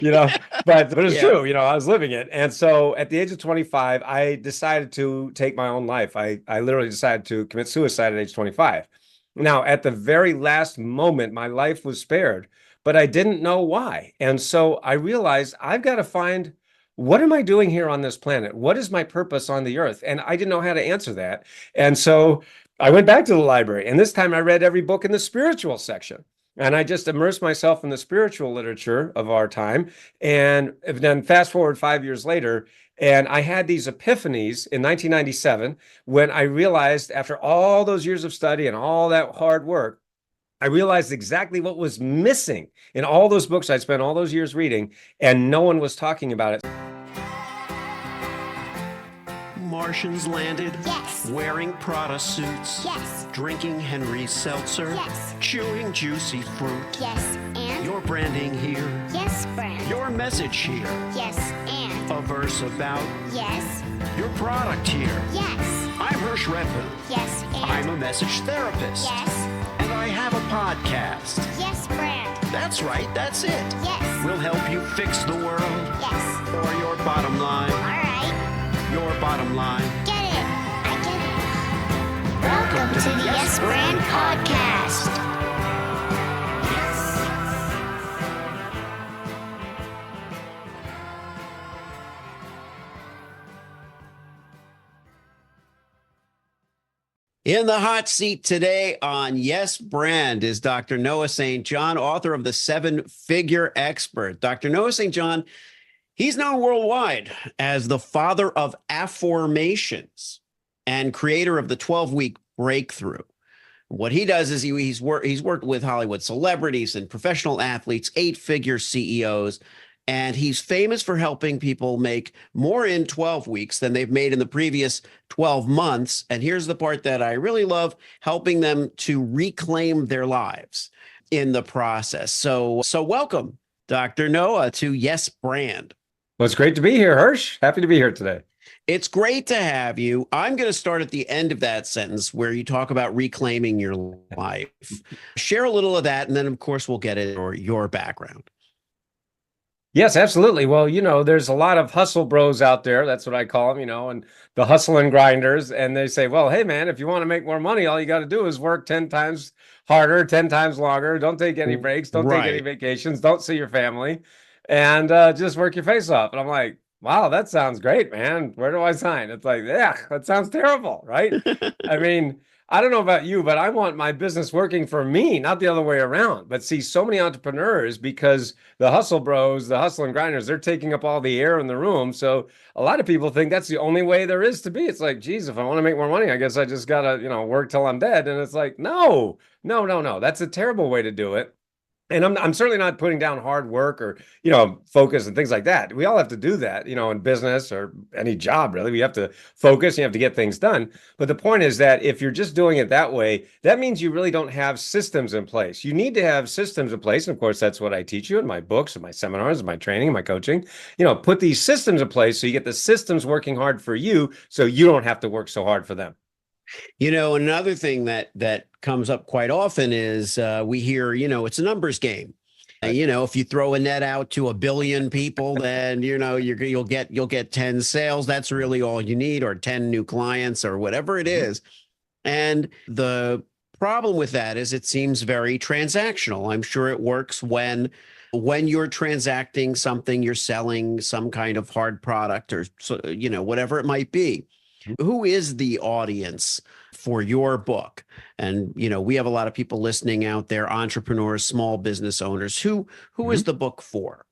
you know, but it's Yeah. true, I was living it. And so at the age of 25, I decided to take my own life. I literally decided to commit suicide at age 25. Now, at the very last moment, my life was spared, but I didn't know why. And so I realized I've got to find, what am I doing here on this planet? What is my purpose on the earth? And I didn't know how to answer that. And so I went back to the library, and this time I read every book in the spiritual section. And I just immersed myself in the spiritual literature of our time. And then fast forward 5 years later, and I had these epiphanies in 1997 when I realized, after all those years of study and all that hard work, I realized exactly what was missing in all those books I'd spent all those years reading, and no one was talking about it. Martians landed. Yes. Wearing Prada suits. Yes. Drinking Henry Seltzer. Yes. Chewing juicy fruit. Yes, and? Your branding here. Yes, brand. Your message here. Yes, and? A verse about Yes. your product here. Yes. I'm Hersh. Yes, and? I'm a message therapist. Yes. And I have a podcast. Yes, brand. That's right, that's it. Yes. We'll help you fix the world. Yes. Or your bottom line. All right. Your bottom line. Get it. I get it. Welcome to the Yes Brand Podcast. In the hot seat today on Yes Brand is Dr. Noah St. John, author of The Seven-Figure Expert. Dr. Noah St. John, he's known worldwide as the father of affirmations and creator of the 12-week breakthrough. What he does is he's worked with Hollywood celebrities and professional athletes, eight-figure CEOs, and he's famous for helping people make more in 12 weeks than they've made in the previous 12 months. And here's the part that I really love, helping them to reclaim their lives in the process. So welcome, Dr. Noah, to Yes Brand. Well, it's great to be here, Hersh. Happy to be here today. It's great to have you. I'm going to start at the end of that sentence where you talk about reclaiming your life. Share a little of that, and then, of course, we'll get into your background. Yes, absolutely. Well, there's a lot of hustle bros out there. That's what I call them, and the hustle and grinders. And they say, well, hey, man, if you want to make more money, all you got to do is work 10 times harder, 10 times longer. Don't take any breaks. Don't take any vacations. Don't see your family, and just work your face off. And I'm like, wow, that sounds great, man. Where do I sign? It's like, yeah, that sounds terrible, right? I mean, I don't know about you, but I want my business working for me, not the other way around. But see, so many entrepreneurs, because the hustle bros, the hustle and grinders, they're taking up all the air in the room. So a lot of people think that's the only way there is to be. It's like, geez, if I want to make more money, I guess I just gotta, work till I'm dead. And it's like, no. That's a terrible way to do it. And I'm certainly not putting down hard work or, focus and things like that. We all have to do that, in business or any job, really. We have to focus, you have to get things done. But the point is that if you're just doing it that way, that means you really don't have systems in place. You need to have systems in place. And of course, that's what I teach you in my books and my seminars and my training and my coaching. Put these systems in place so you get the systems working hard for you so you don't have to work so hard for them. Another thing that comes up quite often is we hear, it's a numbers game. If you throw a net out to 1 billion people, then you'll get 10 sales. That's really all you need, or 10 new clients, or whatever it is. And the problem with that is it seems very transactional. I'm sure it works when you're transacting something, you're selling some kind of hard product, or whatever it might be. Who is the audience for your book? And, we have a lot of people listening out there, entrepreneurs, small business owners. Who is the book for?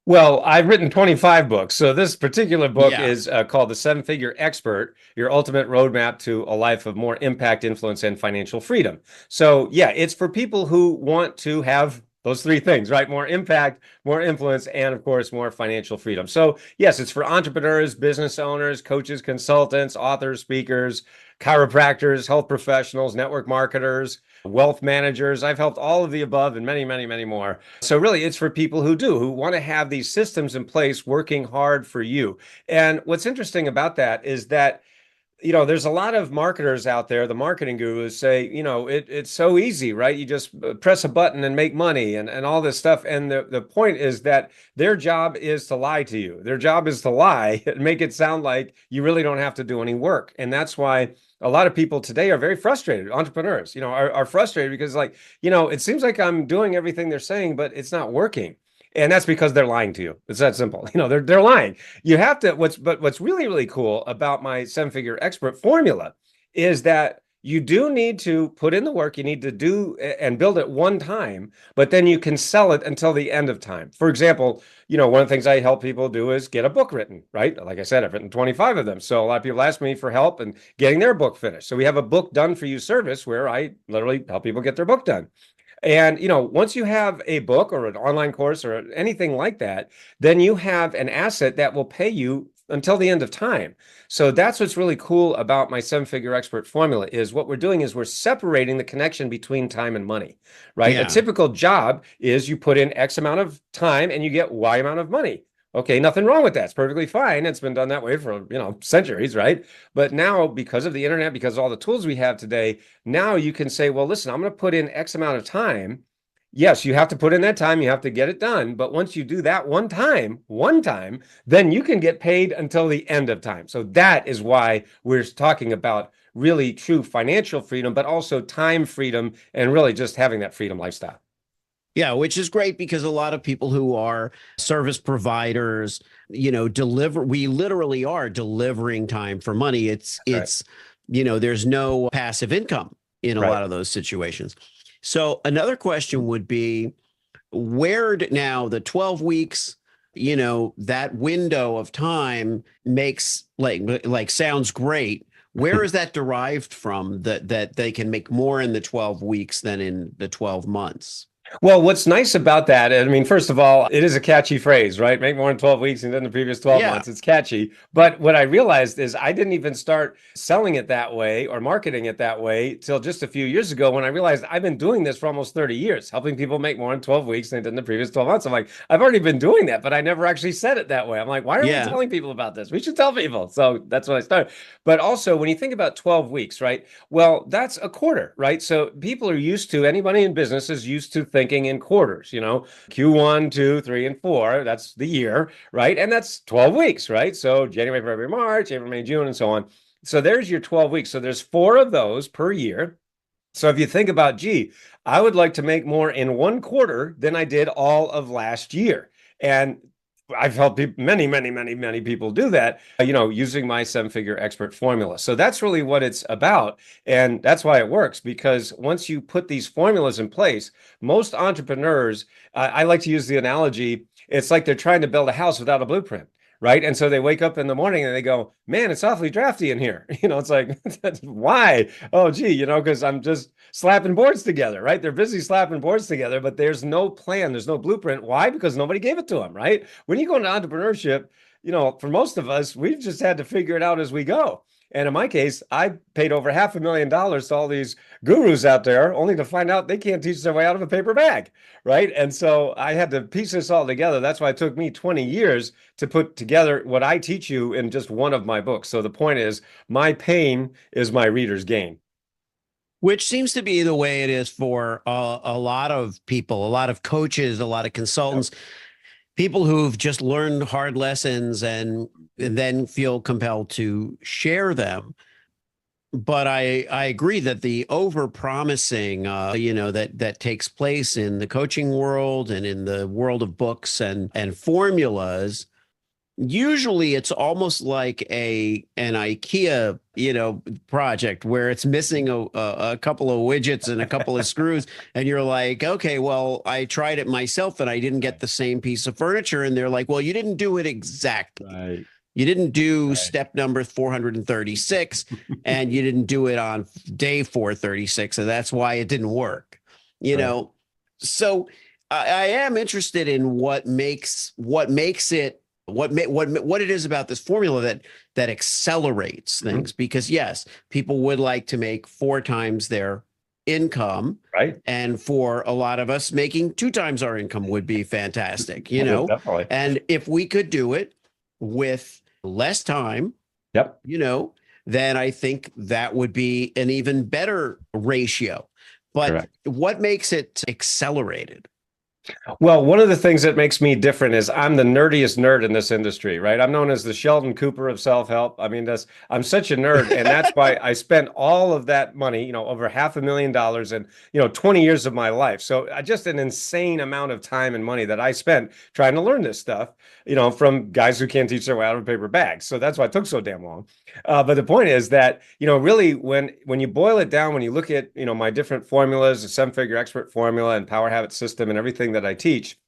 Well, I've written 25 books. So this particular book is called The Seven-Figure Expert, Your Ultimate Roadmap to a Life of More Impact, Influence, and Financial Freedom. So yeah, it's for people who want to have those three things, right? More impact, more influence, and of course, more financial freedom. So yes, it's for entrepreneurs, business owners, coaches, consultants, authors, speakers, chiropractors, health professionals, network marketers, wealth managers. I've helped all of the above and many, many, many more. So really, it's for people who want to have these systems in place working hard for you. And what's interesting about that is that there's a lot of marketers out there, the marketing gurus say, it's so easy, right? You just press a button and make money and all this stuff. And the point is that their job is to lie to you. Their job is to lie and make it sound like you really don't have to do any work. And that's why a lot of people today are very frustrated. Entrepreneurs, are frustrated because it seems like I'm doing everything they're saying, but it's not working. And that's because they're lying to you. It's that simple. They're lying. You have to, what's really, really cool about my 7-figure expert formula is that you do need to put in the work. You need to do and build it one time, but then you can sell it until the end of time. For example, one of the things I help people do is get a book written, right? Like I said, I've written 25 of them. So a lot of people ask me for help in getting their book finished. So we have a book done for you service where I literally help people get their book done. And, once you have a book or an online course or anything like that, then you have an asset that will pay you until the end of time. So that's what's really cool about my 7-figure expert formula is what we're doing is we're separating the connection between time and money, right? Yeah. A typical job is you put in X amount of time and you get Y amount of money. Okay, nothing wrong with that. It's perfectly fine. It's been done that way for, centuries, right? But now, because of the internet, because of all the tools we have today, now you can say, well, listen, I'm going to put in X amount of time. Yes, you have to put in that time. You have to get it done. But once you do that one time, then you can get paid until the end of time. So that is why we're talking about really true financial freedom, but also time freedom and really just having that freedom lifestyle. Yeah, which is great because a lot of people who are service providers, we literally are delivering time for money. It's, there's no passive income in a lot of those situations. So another question would be now the 12 weeks, that window of time makes like sounds great. Where is that derived from that they can make more in the 12 weeks than in the 12 months? Well, what's nice about that, I mean, first of all, it is a catchy phrase, right? Make more in 12 weeks than the previous 12 months. It's catchy. But what I realized is I didn't even start selling it that way or marketing it that way till just a few years ago when I realized I've been doing this for almost 30 years, helping people make more in 12 weeks than the previous 12 months. I'm like, I've already been doing that, but I never actually said it that way. I'm like, why are we telling people about this? We should tell people. So that's when I started. But also, when you think about 12 weeks, right? Well, that's a quarter, right? So people are used to, anybody in business is used to thinking in quarters, Q1, 2, 3, and 4, that's the year, right? And that's 12 weeks, right? So January, February, March, April, May, June, and so on. So there's your 12 weeks. So there's 4 of those per year. So if you think about, I would like to make more in one quarter than I did all of last year. And I've helped many people do that, using my 7-figure expert formula. So that's really what it's about. And that's why it works, because once you put these formulas in place, most entrepreneurs, I like to use the analogy, it's like they're trying to build a house without a blueprint. Right. And so they wake up in the morning and they go, man, it's awfully drafty in here. It's like, why? Oh, because I'm just slapping boards together. Right. They're busy slapping boards together, but there's no plan. There's no blueprint. Why? Because nobody gave it to them. Right. When you go into entrepreneurship, for most of us, we've just had to figure it out as we go. And in my case, I paid over $500,000 to all these gurus out there, only to find out they can't teach their way out of a paper bag, right? And so I had to piece this all together. That's why it took me 20 years to put together what I teach you in just one of my books. So the point is, my pain is my reader's gain. Which seems to be the way it is for a lot of people, a lot of coaches, a lot of consultants. People who've just learned hard lessons and then feel compelled to share them. But I agree that the over-promising, that takes place in the coaching world and in the world of books and formulas, usually it's almost like an IKEA, project where it's missing a couple of widgets and a couple of screws. And you're like, okay, well, I tried it myself and I didn't get the same piece of furniture. And they're like, well, you didn't do it exactly. Right. You didn't do step number 436 and you didn't do it on day 436. And that's why it didn't work, So I am interested in what it is about this formula that accelerates things, because yes, people would like to make 4 times their income, right? And for a lot of us, making 2 times our income would be fantastic, Definitely. And if we could do it with less time, yep, then I think that would be an even better ratio. But Correct. what makes it accelerated? Well, one of the things that makes me different is I'm the nerdiest nerd in this industry, right? I'm known as the Sheldon Cooper of self-help. I mean, I'm such a nerd, and that's why I spent all of that money, over $500,000 and 20 years of my life. So just an insane amount of time and money that I spent trying to learn this stuff, from guys who can't teach their way out of a paper bag. So that's why it took so damn long. But the point is that, really when you boil it down, when you look at, my different formulas, the seven-figure expert formula and power habit system and everything that I teach,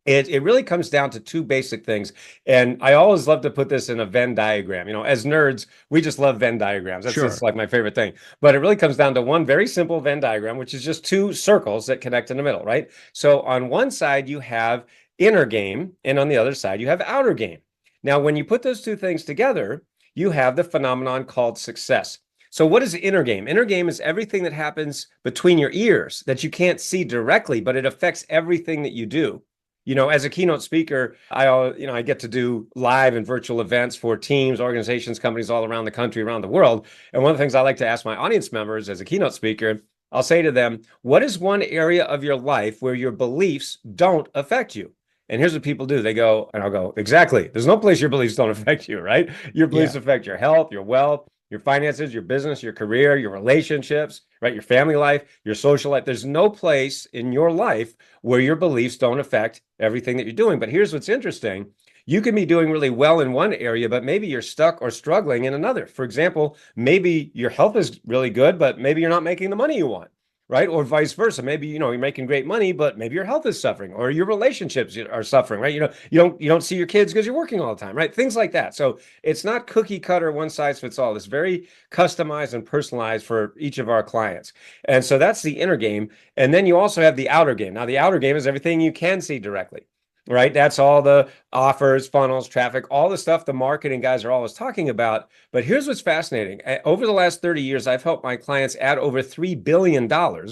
it really comes down to two basic things. And I always love to put this in a Venn diagram. As nerds, we just love Venn diagrams. That's Sure. just like my favorite thing. But it really comes down to one very simple Venn diagram, which is just two circles that connect in the middle, right? So on one side, you have inner game, and on the other side, you have outer game. Now, when you put those two things together, you have the phenomenon called success. So what is inner game? Inner game is everything that happens between your ears that you can't see directly, but it affects everything that you do. As a keynote speaker, I get to do live and virtual events for teams, organizations, companies all around the country, around the world. And one of the things I like to ask my audience members as a keynote speaker, I'll say to them, what is one area of your life where your beliefs don't affect you? And here's what people do. They go, and I'll go, exactly. There's no place your beliefs don't affect you, right? Your beliefs affect your health, your wealth, your finances, your business, your career, your relationships, right? Your family life, your social life. There's no place in your life where your beliefs don't affect everything that you're doing. But here's what's interesting. You can be doing really well in one area, but maybe you're stuck or struggling in another. For example, maybe your health is really good, but maybe you're not making the money you want. Right? Or vice versa. Maybe, you're making great money, but maybe your health is suffering or your relationships are suffering, right? You don't see your kids because you're working all the time, right? Things like that. So it's not cookie cutter, one size fits all. It's very customized and personalized for each of our clients. And so that's the inner game. And then you also have the outer game. Now, the outer game is everything you can see directly. Right? That's all the offers, funnels, traffic, all the stuff the marketing guys are always talking about. But here's what's fascinating. Over the last 30 years, I've helped my clients add over $3 billion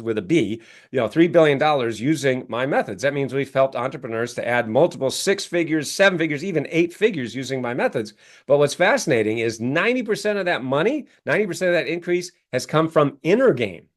with a B, $3 billion using my methods. That means we've helped entrepreneurs to add multiple 6 figures, 7 figures, even 8 figures using my methods. But what's fascinating is 90% of that money, 90% of that increase has come from inner game.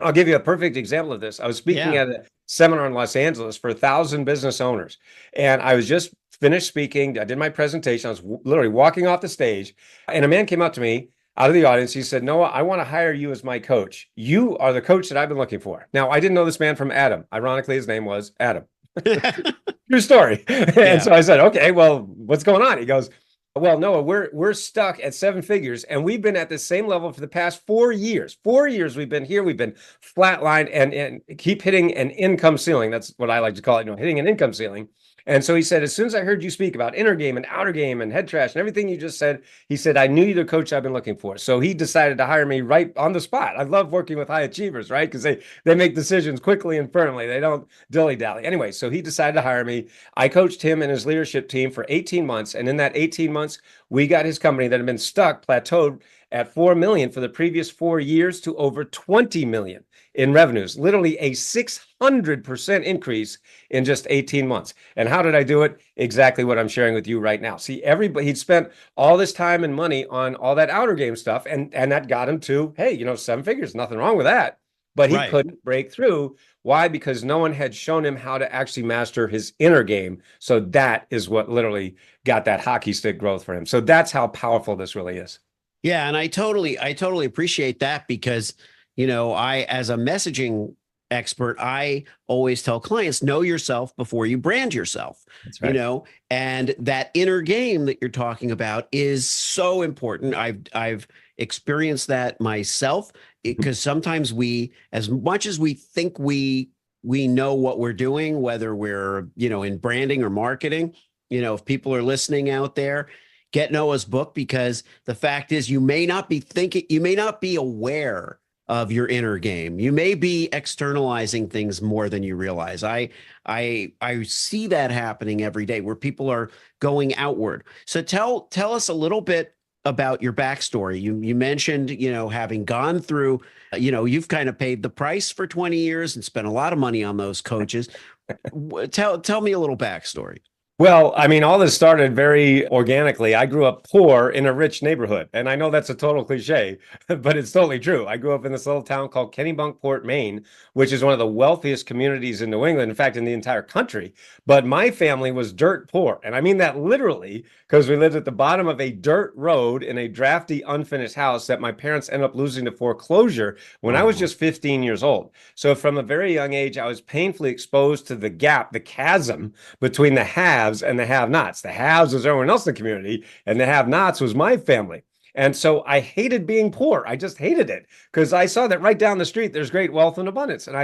I'll give you a perfect example of this. I was speaking at a seminar in Los Angeles for 1,000 business owners. And I was just finished speaking. I did my presentation. I was literally walking off the stage. And a man came up to me out of the audience. He said, Noah, I want to hire you as my coach. You are the coach that I've been looking for. Now, I didn't know this man from Adam. Ironically, his name was Adam. True story. And so I said, okay, well, what's going on? He goes, well, Noah, we're stuck at 7 figures, and we've been at the same level for the past 4 years. 4 years we've been here. We've been flatlined and keep hitting an income ceiling. That's what I like to call it, hitting an income ceiling. And so he said, as soon as I heard you speak about inner game and outer game and head trash and everything you just said, he said, I knew you're the coach I've been looking for. So he decided to hire me right on the spot. I love working with high achievers, right? Because they make decisions quickly and firmly. They don't dilly-dally. Anyway, so he decided to hire me. I coached him and his leadership team for 18 months. And in that 18 months, we got his company that had been stuck, plateaued at 4 million for the previous 4 years to over 20 million in revenues, literally a 600% increase in just 18 months. And how did I do it? Exactly what I'm sharing with you right now. See, he'd spent all this time and money on all that outer game stuff, and that got him to, hey, 7 figures, nothing wrong with that. But he couldn't break through. Why? Because no one had shown him how to actually master his inner game. So that is what literally got that hockey stick growth for him. So that's how powerful this really is. Yeah, and I totally appreciate that because, I, as a messaging expert, I always tell clients, know yourself before you brand yourself. That's right. And that inner game that you're talking about is so important. I've experienced that myself because sometimes as much as we think we know what we're doing, whether we're, in branding or marketing, if people are listening out there, get Noah's book, because the fact is you may not be aware of your inner game. You may be externalizing things more than you realize. I see that happening every day where people are going outward. So tell us a little bit about your backstory. You mentioned, having gone through, you've kind of paid the price for 20 years and spent a lot of money on those coaches. Tell me a little backstory. Well, I mean, all this started very organically. I grew up poor in a rich neighborhood. And I know that's a total cliche, but it's totally true. I grew up in this little town called Kennebunkport, Maine, which is one of the wealthiest communities in New England, in fact, in the entire country. But my family was dirt poor. And I mean that literally because we lived at the bottom of a dirt road in a drafty, unfinished house that my parents ended up losing to foreclosure when I was Oh, just 15 years old. So from a very young age, I was painfully exposed to the gap, the chasm between the haves and the have-nots. The haves was everyone else in the community, and the have-nots was my family. And so I hated being poor. I just hated it because I saw that right down the street there's great wealth and abundance. And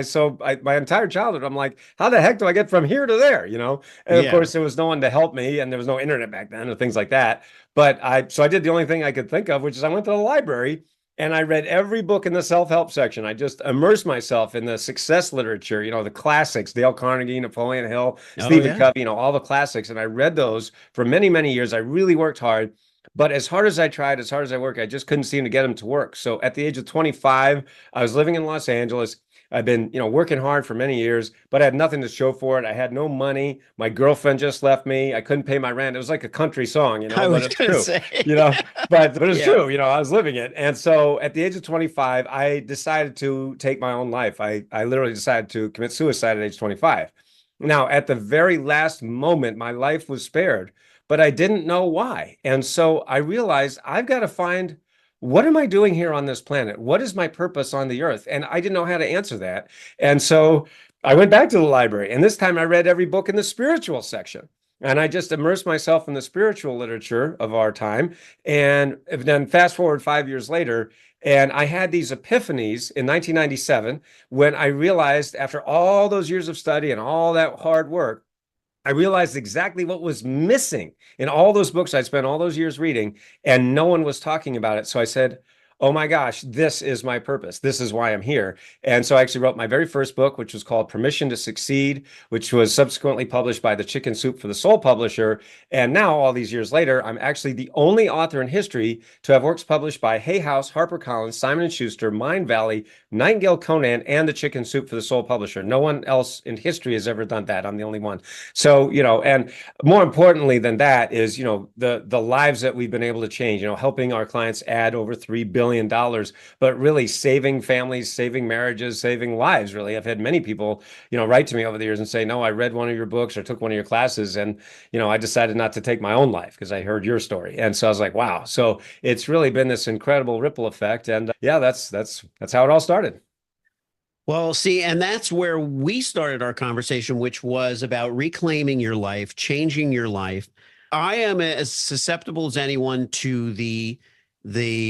my entire childhood, I'm like, how the heck do I get from here to there? And of yeah. course, there was no one to help me, and there was no internet back then or things like that. But I did the only thing I could think of, which is I went to the library and I read every book in the self-help section. I just immersed myself in the success literature, the classics, Dale Carnegie, Napoleon Hill, Oh, Stephen yeah. Covey, all the classics. And I read those for many, many years. I really worked hard. But as hard as I tried, as hard as I worked, I just couldn't seem to get them to work. So at the age of 25, I was living in Los Angeles. I've been, working hard for many years, but I had nothing to show for it. I had no money. My girlfriend just left me. I couldn't pay my rent. It was like a country song, I but was it's going to true, say. you know, but it's Yeah. true, I was living it. And so at the age of 25, I decided to take my own life. I literally decided to commit suicide at age 25. Now, at the very last moment, my life was spared, but I didn't know why. And so I realized I've got to find what am I doing here on this planet? What is my purpose on the earth? And I didn't know how to answer that. And so I went back to the library, and this time I read every book in the spiritual section. And I just immersed myself in the spiritual literature of our time. And then fast forward 5 years later, and I had these epiphanies in 1997 when I realized after all those years of study and all that hard work, I realized exactly what was missing in all those books I'd spent all those years reading, and no one was talking about it. So I said, oh my gosh, this is my purpose. This is why I'm here. And so I actually wrote my very first book, which was called Permission to Succeed, which was subsequently published by the Chicken Soup for the Soul publisher. And now, all these years later, I'm actually the only author in history to have works published by Hay House, HarperCollins, Simon & Schuster, Mind Valley, Nightingale Conan, and the Chicken Soup for the Soul publisher. No one else in history has ever done that. I'm the only one. So, and more importantly than that is, the lives that we've been able to change, helping our clients add over $3 billion, but really saving families, saving marriages, saving lives, really. I've had many people, write to me over the years and say, no, I read one of your books or took one of your classes, and, I decided not to take my own life because I heard your story. And so I was like, wow. So it's really been this incredible ripple effect. And yeah, that's how it all started. Well, see, and that's where we started our conversation, which was about reclaiming your life, changing your life. I am as susceptible as anyone to the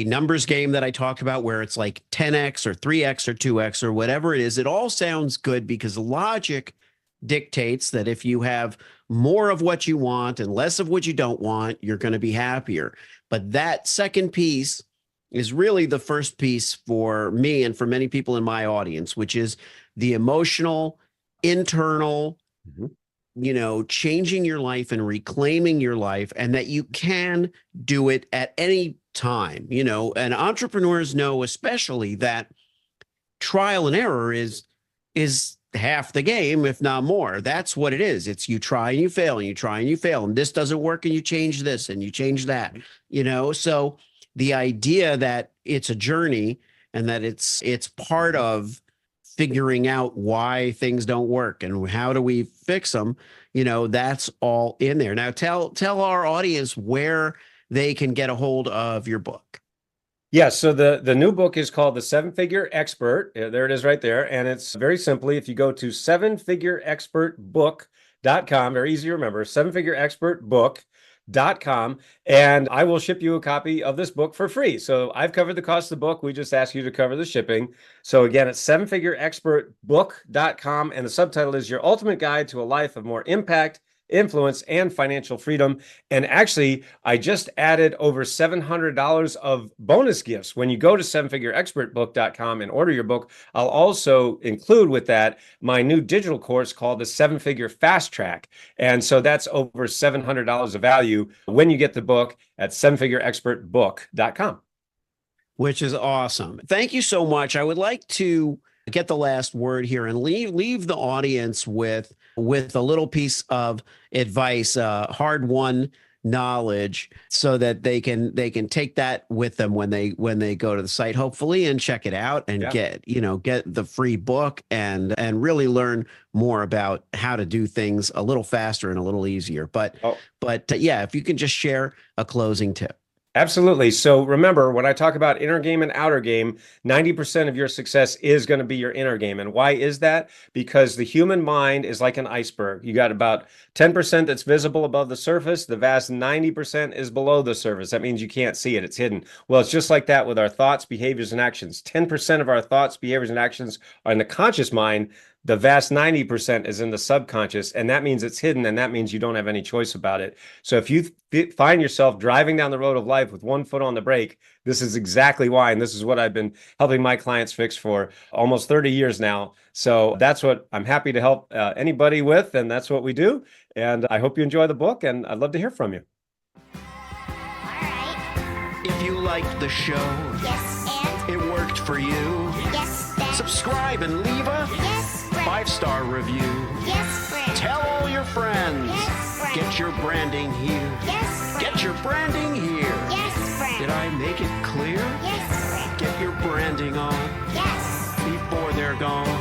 numbers game that I talked about, where it's like 10x or 3x or 2x or whatever it is. It all sounds good because logic dictates that if you have more of what you want and less of what you don't want, you're going to be happier. But that second piece is really the first piece for me and for many people in my audience, which is the emotional, internal, Mhm. changing your life and reclaiming your life, and that you can do it at any time. And entrepreneurs know especially that trial and error is half the game, if not more. That's what it is. It's you try and you fail and you try and you fail, and this doesn't work and you change this and you change that, so the idea that it's a journey and that it's part of figuring out why things don't work and how do we fix them, that's all in there. Now tell our audience where they can get a hold of your book. Yeah, so the new book is called The Seven Figure Expert. There it is right there. And it's very simply, if you go to sevenfigureexpertbook.com, very easy to remember, sevenfigureexpertbook.com, and I will ship you a copy of this book for free. So I've covered the cost of the book. We just ask you to cover the shipping. So again, it's sevenfigureexpertbook.com, and the subtitle is Your Ultimate Guide to a Life of More Impact, Influence, and Financial Freedom. And actually, I just added over $700 of bonus gifts. When you go to sevenfigureexpertbook.com and order your book, I'll also include with that my new digital course called the Seven Figure Fast Track. And so that's over $700 of value when you get the book at sevenfigureexpertbook.com. Which is awesome. Thank you so much. I would like to get the last word here and leave the audience with a little piece of advice, hard-won knowledge, so that they can take that with them when they go to the site, hopefully, and check it out and get the free book and really learn more about how to do things a little faster and a little easier. But yeah, if you can just share a closing tip. Absolutely. So remember, when I talk about inner game and outer game, 90% of your success is going to be your inner game. And why is that? Because the human mind is like an iceberg. You got about 10% that's visible above the surface. The vast 90% is below the surface. That means you can't see it. It's hidden. Well, it's just like that with our thoughts, behaviors, and actions. 10% of our thoughts, behaviors, and actions are in the conscious mind. The vast 90% is in the subconscious, and that means it's hidden, and that means you don't have any choice about it. So if you find yourself driving down the road of life with one foot on the brake, this is exactly why, and this is what I've been helping my clients fix for almost 30 years now. So that's what I'm happy to help anybody with, and that's what we do. And I hope you enjoy the book, and I'd love to hear from you. All right. If you liked the show, Yes, and it worked for you, yes, that. subscribe and leave a Yes, friend. 5-star review. Yes, friend. Tell all your friends. Yes, friend. Get your branding here. Yes, friend. Get your branding here. Yes, friend. Did I make it clear? Yes, friend. Get your branding on Yes. before they're gone.